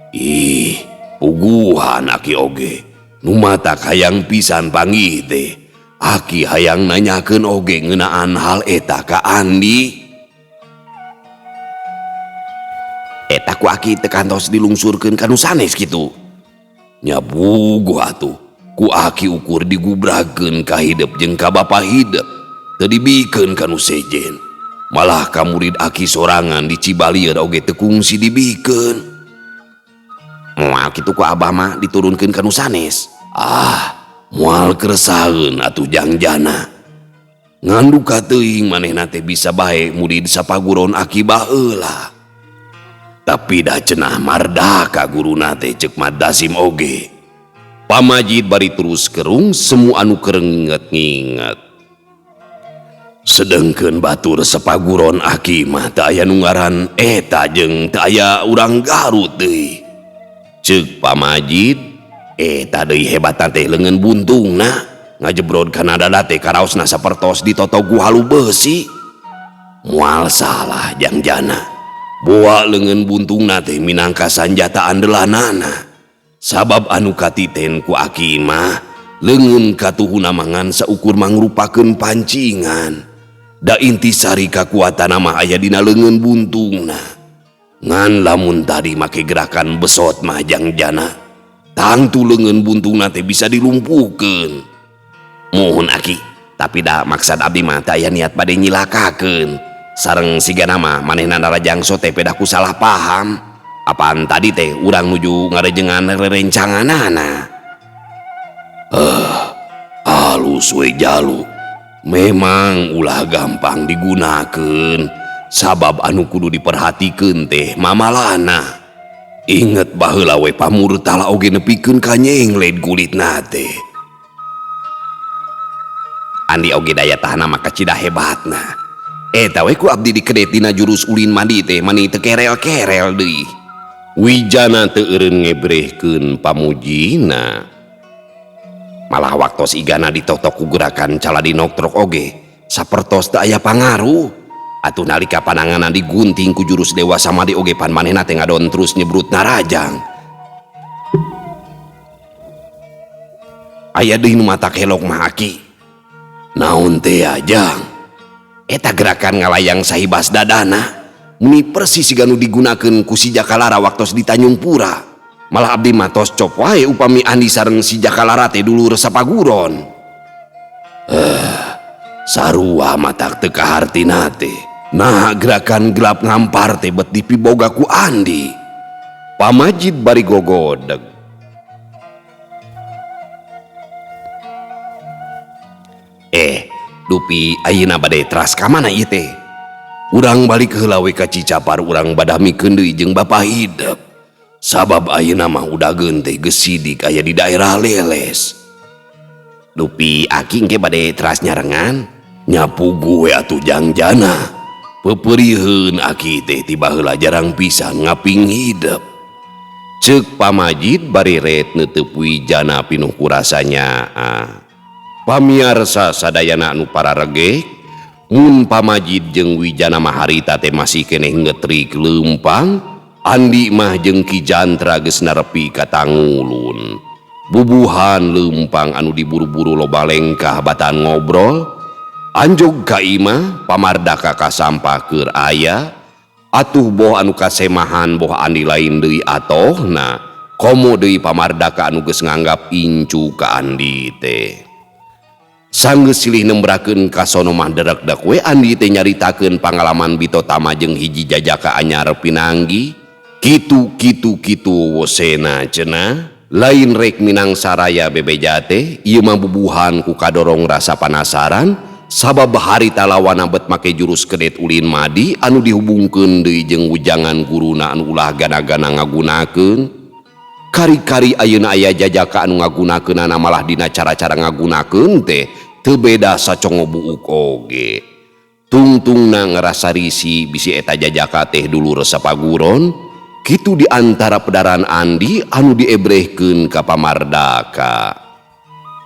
Ih, puguhan aki oge, nu mata hayang pisan panggih teh. Aki hayang nanyakeun oge ngeunaan hal eta ka Andi. Eta ku aki teu kantos dilungsurkeun ka nu sanes kitu. Nya puguh atuh, ku aki ukur digubrakeun ka hideep jeung ka bapa hideep, teu dibikeun ka nu sejen. Malah ka murid aki sorangan di Cibalieur oge teu kungsi dibikeun. Moal kitu ku abah mah diturunkeun ka nu sanes. Moal keresaheun atuh jangjana. Nganduka teuing manehna teh bisa bae murid sapaguron aki baheula. Tapi dah cenah mardaka guruna teh ceuk Madasim oge. Pamajid bari terus kerung semu anu kereng nginget-nginget. Sedengkeun batur sapaguron aki mah teu aya nu ngaran eta jeung teu aya urang Garut deui. Ceuk Pamajid, eta deui hebatan teh leungeun buntungna, ngajebrod kana dada teh karaosna sapertos ditoto ku halu beusi. Moal salah jangjana, boa leungeun buntungna teh minangka sanjata andelanana. Sabab anu katiten ku aki mah leungeun katuhuna mangan saukur mangrupakeun pancingan. Da intisari kakuatan mah aya dina leungeun buntungna. Ngan lamun tadi make gerakan besot mah jangjana, tangtu leungeun buntungna teh bisa dilumpuhkeun. Mohon aki, tapi da maksad abdi mah teu aya niat bade nyilakakeun. Sareng sigana mah manehna narajangso teh pedah ku salah paham. Apaan tadi teh urang nuju ngarejengan rerencanganana. Alus we jalu. Memang ulah gampang digunakeun, sabab anu kudu diperhatikeun teh mamalana. Inget baheula we pamurtala oge nepikeun ka nyengled kulitna teh. Andi oge daya tahan mah kacida hebatna. Eta we ku abdi dikedet dina jurus ulin mandi teh mani teu kerel-kerel deui. Wijana teu eureun ngebrehkeun pamujina. Malah waktos igana ditotok ku gerakan caladi noktrok oge sapertos teu aya pangaruh. Atuh nalika pananganan digunting ku jurus Dewa Samadi oge pan manehna teh ngadon terus nyebrut narajang. Aya deui nu mata kelok mah aki. Naon teh ajang? Eta gerakan ngalayang sahibas dadana muni persis siga nu digunakeun ku si Jakalara waktos di Tanjung Pura. Malah abdi matos cop wae upami Andi sareng si Jakalara teh dulur sapaguron. Sarua matak teu kahartina teh. Nah gerakan gelap ngampar teh bet dipiboga ku Andi. Pamajid bari gogodeg. Dupi ayeuna bade teras ka mana ieu teh? Urang balik heula we ka Cicapar urang badamikeun deui jeung bapa hideep. Sabab ayeuna mah udageun teh geus sidik aya di daerah Leles. Dupi aki engke bade teras nyarengan, nyapugu we atuh jangjana. Pepeurieun aki teh tiba heula jarang pisan ngaping hideep. Ceuk Pamajid bari ret neuteuk Wijana pinuh ku rasanya. Pamiarsa sadayana anu pararegeh, mun Pamajid jeung Wijana mah harita teh masih keneh ngetrik leumpang, Andi mah jeung Ki Jantra geus narepi ka Tangulun. Bubuhan leumpang anu diburu-buru loba lengkah batan ngobrol. Anjog ka imah pamardaka kasampah keur aya. Atuh boh anu kasemahan boh Andi lain deui atohna. Komo deui pamardaka anu geus nganggap incu ka Andi teh. Sanggeus silih nembrakeun ka sono mah derek-dek we Andi teh nyaritakeun pangalaman bitotama jeung hiji jajaka anyar pinanggi. Kitu wosena cenah. Lain rek minang saraya bebeja teh ieu mah bubuhan ku kadorong rasa panasaran sabab harita lawan bet make jurus kedet ulin madi anu dihubungkeun deui jeung ujangan guruna anu ulah gana-gana ngagunakeun. Kari-kari ayeuna aya jajaka anu ngagunakeunana malah dina cara-cara ngagunakeun teh teu beda sacongo buuk oge. Tungtungna ngerasa risi bisi eta jajaka teh dulu resep paguron. Kitu di antara pedaran Andi anu diebrehkeun ka pamardaka.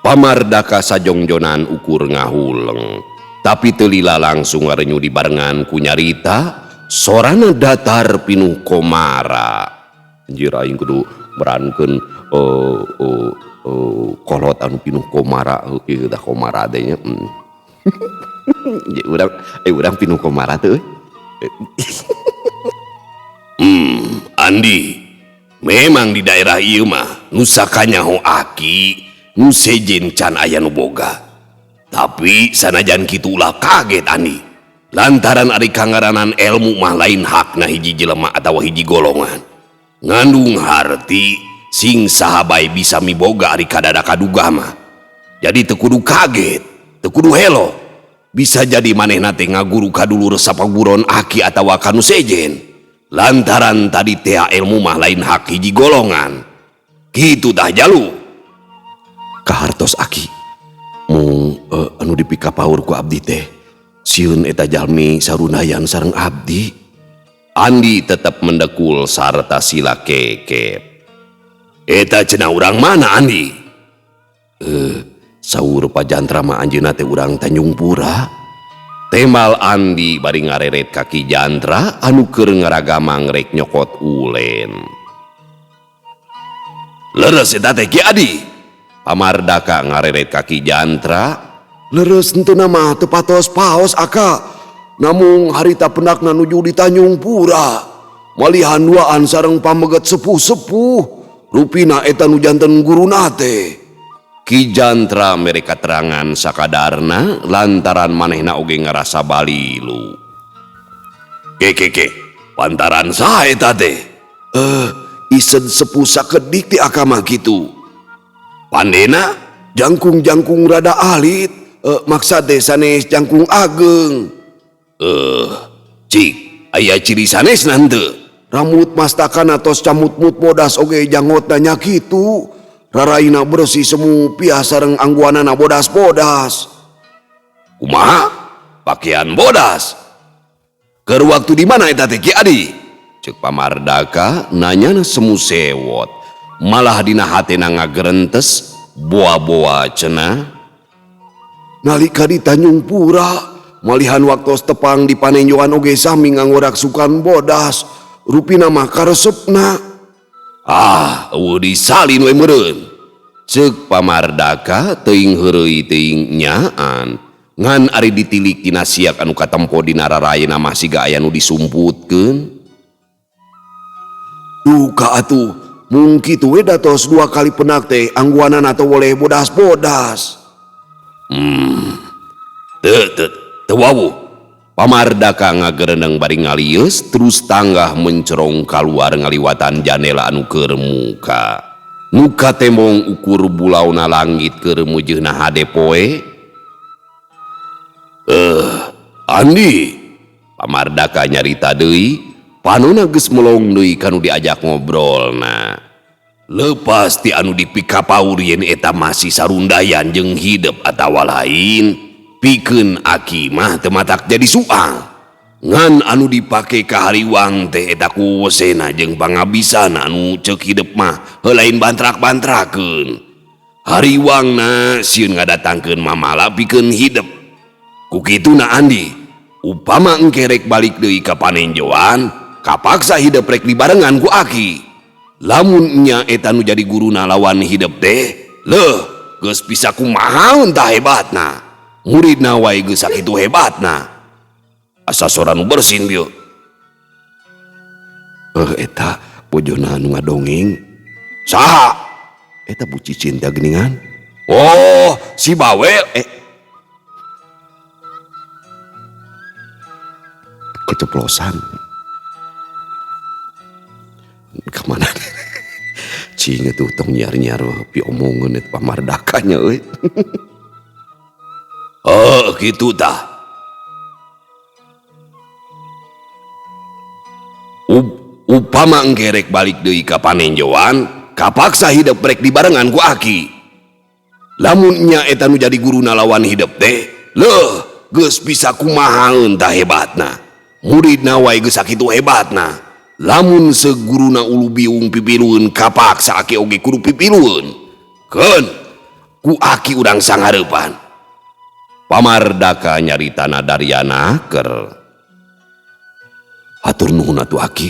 Pamardaka sajongjonan ukur ngahuleng, tapi teu lila langsung ngarenyu dibarengan ku nyarita sorana datar pinuh komara. Anjir aing kudu merankeun kolot anu pinuh komara ieu da komara teh nya. Urang pinuh komara teh. Andi, memang di daerah ieu mah nu sakanyaho aki nu sejen can aya nu boga. Tapi sanajan kitu ulah kaget Andi. Lantaran ari kangaranan ilmu mah lain hakna hiji jelema atawa hiji golongan. Ngandung harti sing sahabai bisa miboga ari kadada kaduga mah. Jadi teu kudu kaget, teu kudu helo. Bisa jadi manehna teh ngaguru kadulu resep paguron aki atawa kanu sejen. Lantaran tadi teh ilmu mah lain hak hiji golongan. Kitu tah jalu. Kahartos aki. Mung anu dipika paur ku abdi teh. Sieun eta jalmi sarundayan sareng abdi. Andi tetep mendekul sarta sila kekep. Eta cenah urang mana Andi? Saur Pajantra mah anjeunna teh urang Tanjung Pura. Temal Andi bari ngareret kaki Jantra anu keur ngaragamang rek nyokot ulen. Leres eta teh Ki Adi. Pamardaka ngareret kaki Jantra. Leres henteu mah teu patos paos aka. Namung harita pendakna nuju di Tanjung Pura. Malihan duaan sareng pameget sepuh-sepuh. Rupina eta nu janten guruna teh. Ki Jantra mereka terangan sakadarna lantaran manehna oge ngarasa balilu. Ke, pantaran saha eta teh? Ised sepuh sakedik ti akama kitu. Pandena jangkung rada alit, maksad teh sanes jangkung ageng. Cik, aya ciri sanesna henteu? Rambut mastakan atos camut-mut bodas oge janggotna nya kitu. Raraina bersih semu pias sareng angguanana bodas-bodas. Kumaha? Pakaian bodas? Keur waktu di mana eta teh Ki Adi? Ceuk pamardaka nanyana semu sewot. Malah dina hatena ngagerentes boa-boa cenah. Nalika di Tanjung Pura, malihan waktos tepang di panenjoan oge sami nganggorak sukan bodas. Rupina mah karesepna. Eueuh disalin we meureun. Ceuk pamardaka teuing heureuy teuing nyaan. Ngan ari ditilik tina siak anu katempo dina rarayana mah siga aya nu disumputkeun. Duka atuh, mung kitu we datos 2 kali penak teh angguanana teu boleh bodas-bodas. Teu wawuh. Pamardaka ngagereneng bari ngalius terus tanggah mencerong kaluar ngaliwatan jandela anu keur muka. Muka tembong ukur bulauna langit keur mujeuhna hade poe. Andi, Pamardaka nyarita deui, panonna geus melong deui kanu diajak ngobrolna. Lepas ti anu dipika paur yen eta masih sarundayan jeung hidup atawa lain. Pikeun aki mah teu matak jadi soal. Ngan anu dipake ka hariwang teh eta ku wosena jeung pangabisana anu ceuk hidup mah helain bantrak-bantrakeun. Hariwangna sieun ngadatangkeun mamala pikeun hidup. Ku kituna Andi, upama engke rek balik deui ka panenjoan, kapaksa hidup rek dibarengan ku aki. Lamunnya eta nu jadi guruna lawan hidup teh, leuh geus bisa kumaha tah hebatna. Muridna wae geus sakitu hebatna. Asa sora nu bersin bieu. Eta bojona anu ngadongeng. Saha? Eta Bu Cicin teh geuningan. Oh, si Bawel. Keceplosan. Kemana? Cing itu tong nyar-nyar pi omongan itu pamardakanya euy. Oh, gitu tah. Upama enggerek balik deui ka panenjoan, kapaksa hidup rek dibarengan ku aki. Lamunnya eta nu jadi guruna lawan hidup teh, leuh geus bisa kumaha tah hebatna. Muridna wae geus sakitu hebatna. Lamun seguruna ulu biung pipilueun kapaksa aki oge kudu pipilueun. Keun ku aki urang sangareupan. Pamardaka nyaritana Daryana keur. Hatur nuhun atuh aki.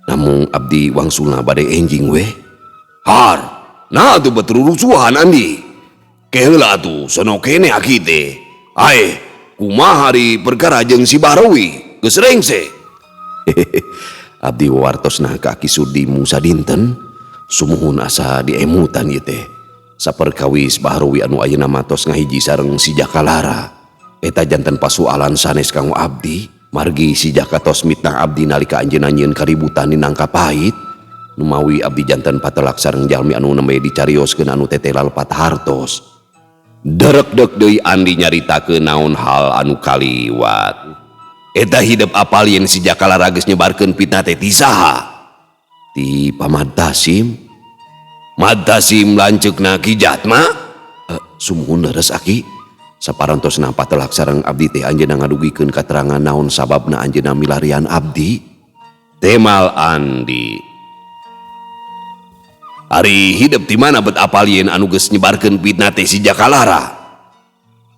Namun abdi wangsulna bade enjing we. Har, nah atuh beterurusuhan andi. Keheula atuh sono kene aki teh. Ae, kumaha hari perkara jeung si Bahrowi geus rengse. Abdi wartosna ka Aki Sudi Musa dinten sumuhun asa diemutan ieu teh. Saperkawis Bahrowi anu ayeuna matos ngahiji sareng si Jakalara. Eta janten pasualan sanes kanggo abdi. Margi si Jaka tos mitnah abdi nalika anjeunna nyieun kaributan di Nangkapait. Numawi abdi janten patelak sareng jalmi anu nembe dicarioskeun anu teteh lalpat hartos. Derek-dek deui andi nyaritakeun naon hal anu kaliwat. Eta hidup apalieun si Jakalara geus nyebarkeun fitnah teh ti saha? Ti Pamad Tasim. Mad Tasim lanceukna Ki Jatma? Sumuhun leres aki. Saparantosna patelak sareng abdi teh anjeunna ngadugikeun katerangan naon sababna anjeunna milarian abdi. Temal andi. Ari hidup di mana bet apalieun anu geus nyebarkeun fitnah teh si Jakalara?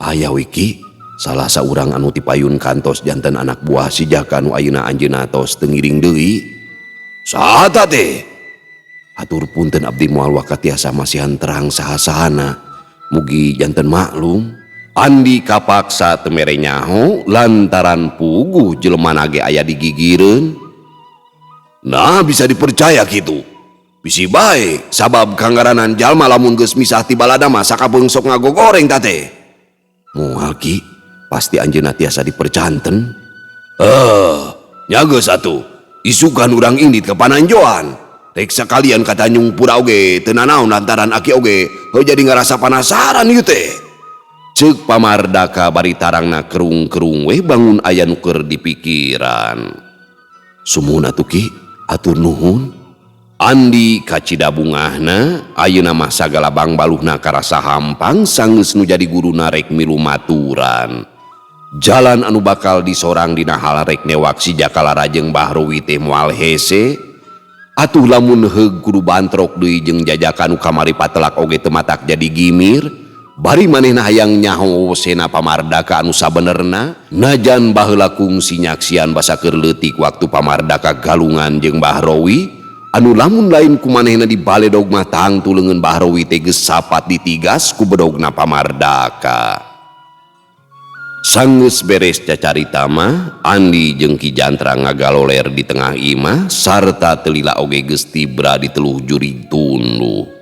Aya wiki salah saurang anu tipayun kantos janten anak buah si Jaka anu ayeuna anjeunna tos teu ngiring deui. Saha teh? Hatur punten abdi moal wakatiasa masihan terang saha-sahana. Mugi janten maklum. Andi kapaksa teu mere nyaho lantaran puguh jelema ge aya digigireun. Nah bisa dipercaya kitu. Bisi bae sabab kanggaranan jalma lamun geus misah ti balada mah sakabeung sok ngagogoreng tah teh. Moal ki pasti anjeunna tiasa dipercanten. Nya geus atuh. Isukan urang indit ke pananjoan. Rek sakalian ka Tanjung Pura oge teu nanaon lantaran aki oge heuh jadi ngarasa panasaran ieu teh. Ceuk Pamardaka bari tarangna kerung-kerung we bangun aya nu keur dipikiran. Sumuhun atuh Ki, atur nuhun. Andi kacida bungahna ayeuna mah sagala bangbaluhna karasa hampang sanggeus nu jadi guruna rek milu maturan. Jalan anu bakal disorang dina hal rek newak si Jakalara jeung Bahrowi teh moal hese. Atuh lamun heug kudu bantrok deui jeung jajakan nu kamari patelak oge teu matak jadi gimir. Bari manehna hayang nyaho sena Pamardaka anu sabenerna. Najan baheula kungsi nyaksian basa keur leutik waktu Pamardaka galungan jeung Bahrowi. Anu lamun lain ku manehna di baledog mah tang tuleungeun Bahrowi teh geus sapat ditigas ku bedogna Pamardaka. Sanggeus beres cacarita mah Andi jeung Ki Jantra ngagaloler di tengah imah sarta telila oge geus tibra di teluh juri tunduh.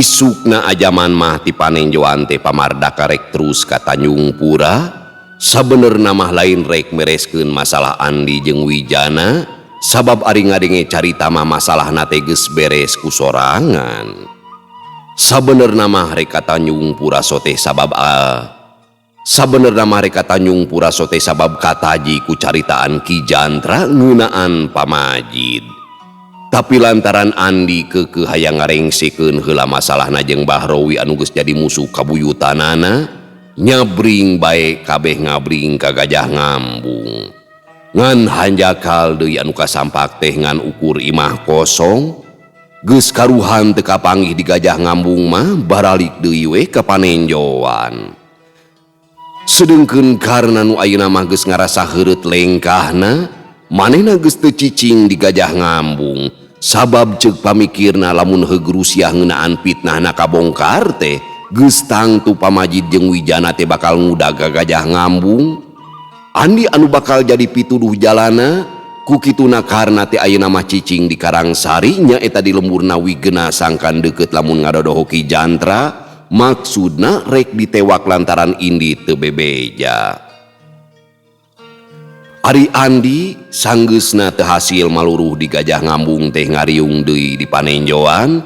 Isukna ajaman mah ti panenjoan teh pamardaka rek terus ka Tanjung Pura. Sabenerna mah lain rek mereskeun masalah Andi jeung Wijana, sabab ari ngadenge carita mah masalahna teh geus beres ku sorangan. Sabenerna mah rek ka Tanjung Pura soteh sabab Sabenerna mah rek ka Tanjung Pura soteh sabab kataji ku caritaan Ki Jantra ngeunaan Pamajid. Tapi lantaran Andi kekeh hayang ngarengsikeun heula masalahna jeung Bahrowi anu geus jadi musuh kabuyutanana, nyabring bae kabeh ngabring ka Gajah Ngambung. Ngan hanjakal deui anu kasampak teh ngan ukur imah kosong, geus karuhan teu kapanggih di Gajah Ngambung mah baralik deui we ka panenjoan. Sedengkeun karna nu ayeuna mah geus ngarasa heureut lengkahna, manehna geus teu cicing di Gajah Ngambung, sabab ceuk pamikirna lamun heugeuru sia ngeunaan fitnahna kabongkar teh geus tangtu Pamajid jeung Wijana teh bakal ngudag ka Gajah Ngambung. Andi anu bakal jadi pituduh jalana, ku kituna karna teh ayeuna mah cicing di Karangsari nya eta di lemburna Wigena sangkan deukeut lamun ngadodoho Ki Jantra, maksudna rek ditewak lantaran Indi teu bebeja. Ari Andi sanggeusna teu hasil maluruh di Gajah Ngambung teh ngariung deui di panenjoan,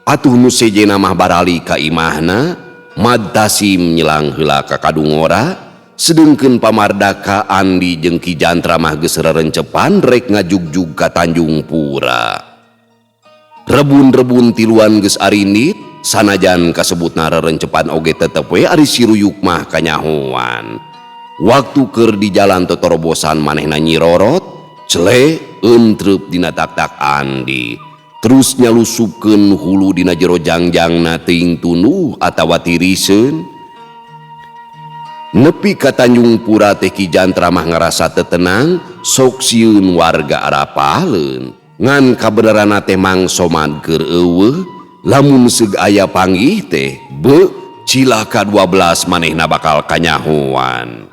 atuh nu sejena mah barali ka imahna, Mad Tasim nyelang heula ka Kadungora, sedengkeun pamardaka Andi jeung Ki Jantra mah geus rerencepan rek ngajugjug ka Tanjung Pura. Rebun-rebun tiluan geus arindit, sanajan kasebutna rerencepan oge tetep we ari siruyuk mah kanyahoan. Waktu keur di jalan totorobosan manehna nyirorot, cele entrep dina tak-tak Andi. Terus nyalusupkeun hulu dina jero jangjangna teuing tunduh atawa tiriseun. Nepi ka Tanjung Pura teh Ki Jantra mah ngarasa teu tenang, sok sieun warga arapaleun. Ngan kabeneranna teh mangso keur eueuh, lamun seug aya panggih teh, cilaka 12 manehna bakal kanyahoan.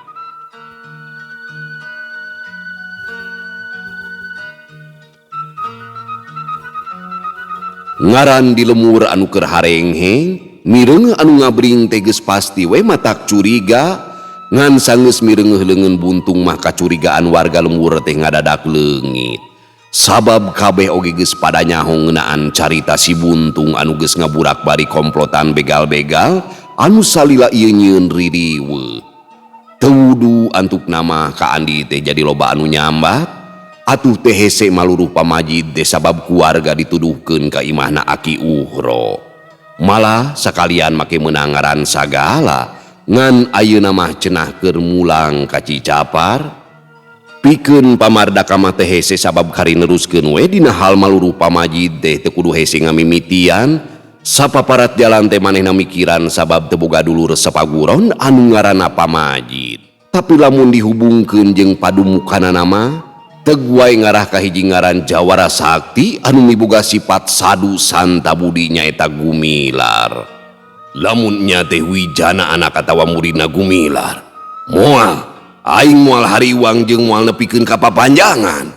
Ngaran di lemur anu keur harengheng, mireung anu ngabring teh geus pasti we matak curiga, ngan sanggeus mireung leungeun buntung mah kacurigaan warga lemur teh ngadadak leungit. Sabab kabeh oge geus pada nyaho ngeunaan carita si buntung anu geus ngaburak bari komplotan begal-begal anu salila ieu nyieun ririweuh. Teu wudu antukna mah ka Andi teh jadi loba anu nyambat, atuh teh hese maluruh Pamajid teh sabab keluarga dituduhkeun ka imahna Aki Uhro. Malah sakalian make menangaran sagala, ngan ayeuna mah cenah keur mulang ka Cicapar. Pikeun pamardaka mah teh hese sabab kari neruskeun we dina hal maluruh Pamajid teh teu kudu hese ngamimitian, sapaparat jalan teh manehna mikiran sabab teu boga dulur sapaguron anu ngaranna Pamajid. Tapi lamun dihubungkeun jeung padumukanana mah teu wae ngarah ka hiji ngaran Jawara Sakti anu miboga sifat sadu santa budi nyaeta Gumilar. Lamun nya teh Wijana anak atawa muridna Gumilar, moal aing moal hariwang jeung moal nepikeun ka papanjangan.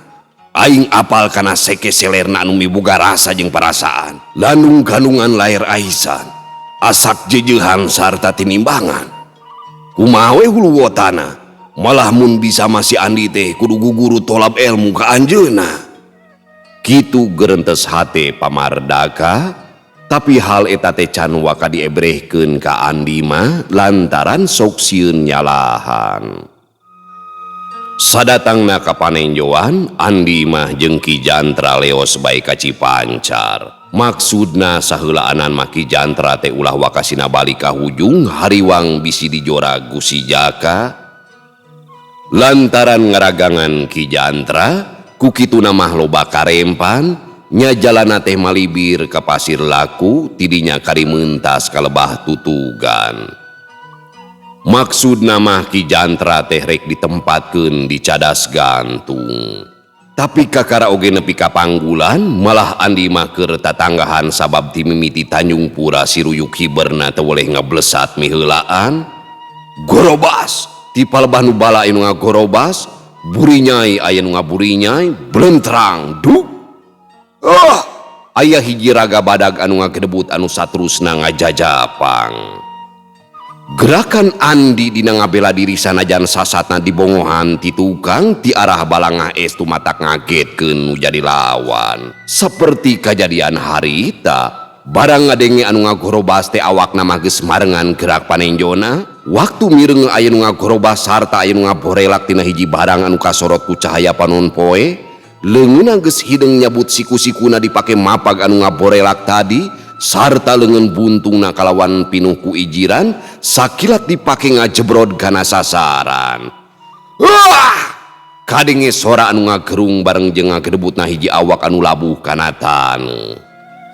Aing apal kana seke selerna anu miboga rasa jeung perasaan, landung kandungan lahir aisan, asak jejeuhan sarta tinimbangan. Kumaha we hulu wotana, malah mun bisa masih Andi teh kudu guguru tolab ilmu ka anjeunna. Kitu geurentes hate pamardaka, tapi hal eta teh can waka diebrehkeun ka Andi mah lantaran sok sieun nyalahan. Sadatangna ka panenjoan, Andi mah jeung Ki Jantra leos bae ka Cipancar. Maksudna saheulaanan mah Ki Jantra teh ulah wakasina balik ka hujung hariwang bisi dijora Gusi Jaka. Lantaran ngaragangan Ki Jantra, ku kituna mah loba karempan, nya jalana teh malibir ka Pasir Laku, tidinya kari meuntas ka Lebah Tutugan. Maksudna mah Ki Jantra teh rek ditempatkeun di cadas gantung. Tapi kakara oge nepi ka panggulan, malah Andi mah keur tatanggahan sabab ti mimiti Tanjung Pura siruyuk hiberna teu boleh ngablesat miheulaan. Gorobas! Ti palebah nu bala anu ngagorobas, burinyai aya nu ngaburinyai, blentrang, duk. aya hiji raga badag anu ngakedebut anu saterusna ngajajapang. Gerakan Andi dina ngabela diri sanajan sasatna dibongohan ti tukang ti arah balangah es tu matak ngagetkeun nu jadi lawan. Seperti kejadian harita, barang ngadenge anu ngagorobas teh awakna mah geus marengan gerak panenjona. Waktu mireng aya nu ngagorobas sarta aya nu ngaborelak tina hiji barang anu kasorot ku cahaya panon poe, leungeunna geus hideng nyabut siku-sikuna dipake mapag anu ngaborelak tadi. Sarta lengan buntungna kalawan pinuh ku ijiran sakilat dipake ngajebrod kana sasaran. Wah! Kadenge sora anu ngagerung bareng jeung ngakedebutna hiji awak anu labuh kana taneuh.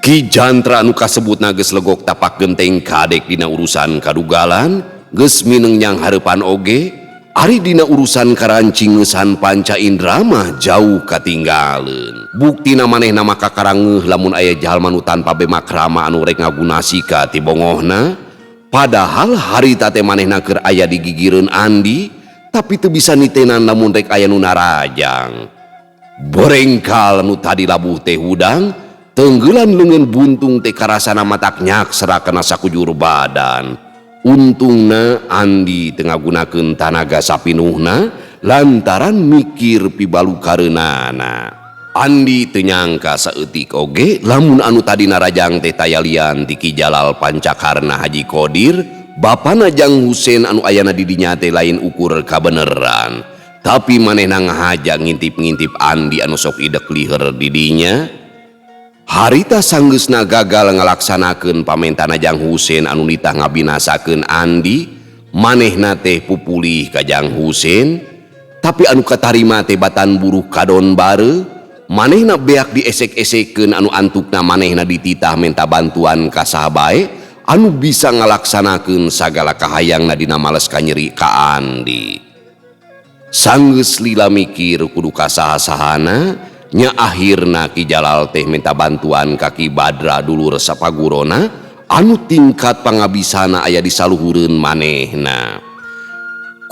Ki Jantra anu kasebutna geus legok tapak genteng kadek dina urusan kadugalan, geus mineng nyang hareupan oge, ari dina urusan karancing ngeusan panca indra mah jauh katinggaleun. Buktina manehna maka karanggeuh lamun aya jalma nu tanpa bemakrama anu rek ngagunasika ti bongohna. Padahal harita teh manehna keur aya di gigireun Andi, tapi teu bisa nitenan lamun rek aya nu narajang. Borengkal nu tadi labuh teh hudang, tenggelan leungeun buntung teh karasana matak nyaksera kana sakujur badan. Untungna Andi teu ngagunakeun tanaga sapinuhna lantaran mikir pibalukareunana. Andi teu nyangka saeutik oge lamun anu tadi narajang teh tayalian ti Ki Jalal Pancakarna Haji Qodir, bapana Jang Husein anu ayana di dinya teh lain ukur kabeneran. Tapi manehna ngahaja ngintip-ngintip Andi anu sok idek liher di dinya. Harita sanggeusna gagal ngalaksanakeun pamentana Jang Husein anu nitah ngabinasakeun Andi, manehna teh pupulih ka Jang Husein. Tapi anu katarima teh batan buruh kadon bareu, manehna beak diesek-esekkeun anu antukna manehna dititah menta bantuan ka saha bae anu bisa ngalaksanakeun sagala kahayangna dina males kanyeri ka Andi. Sanggeus lila mikir kudu ka saha-sahana, nya akhirna Ki Jalal teh minta bantuan ka Ki Badra dulur sapagurona anu tingkat pangabisana aya di saluhureun manehna.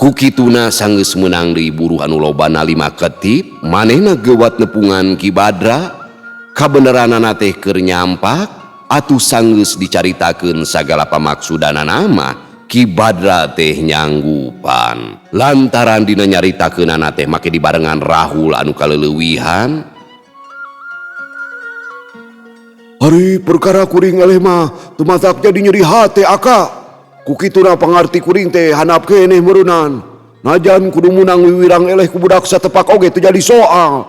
Kukituna sanggeus meunang deui buruh anu lobana 5 ketip, manehna geuwat nepungan Ki Badra, kabeneranana teh keur nyampak, atuh sanggeus dicaritakeun sagala pamaksudana nama, Ki Badra teh nyanggupan. Lantaran dina nyaritakeunana teh make dibarengan rahul anu kaleulewihan. Hari perkara kuring eleh mah tumatak jadi nyeri hate aka. Kukituna pangarti kuring teh handap keneh meureunnan. Najan kudu munang wiwirang eleh ku budak satepak oge teu jadi soal.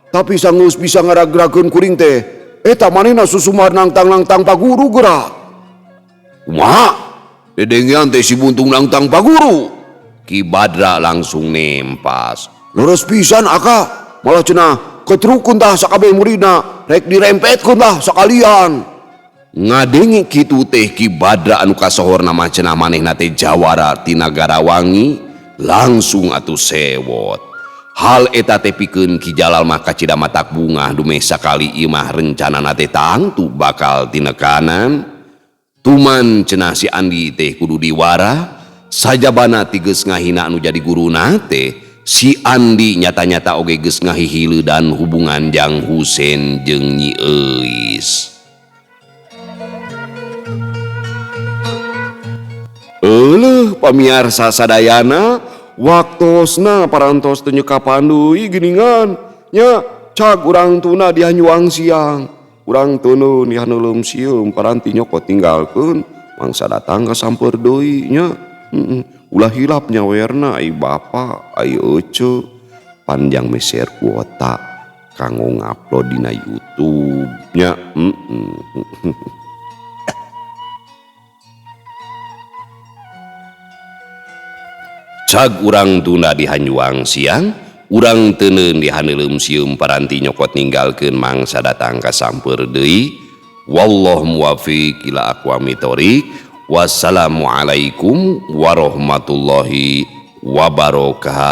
Tapi sanggeus bisa ngaragrakeun kuring teh, eta manehna susumar nangtang-nangtang paguru geura. Kumaha? Dedengean teh si buntung nangtang paguru. Ki Badra langsung nempas. Leres pisan aka, malah cenah ketrukun tah sakabeh muridna, rek dirempetkeun lah sakalian. Ngadenge kitu teh Ki Badra anu kasohor nama cenah manehna teh jawara ti Nagarawangi, langsung atuh sewot. Hal eta teh pikeun Ki Jalal mah kacida matak bungah dumeh sakali ieu mah rencanana teh tangtu bakal tinekanan. Tuman cenah si Andi teh kudu diwara, sajabana ti geus ngahina anu jadi guruna teh, si Andi nyata-nyata oge geus ngahihileudan hubungan Jang Husein jeung Nyi Euis. Eleuh pamiarsa sadayana, waktosna parantos teu nyekapan deui geuningan nya cag urang tuna di Hanyuang siang. Urang teuneun di haneulem sieum paranti nyokot tinggalkeun mangsa datang ka samper deui nya. Ulah hilap nyawerna ai bapa ai ece panjang meser kuota kanggo ngupload dina YouTube nya. Cag urang tunda di Hanyuang siang, urang teuneun di haneulem sieum paranti nyokot ninggalkeun mangsa datang ka samper deui. Wallahu muwaffiq ila aqwamit thoriq. Wassalamualaikum warahmatullahi wabarakatuh.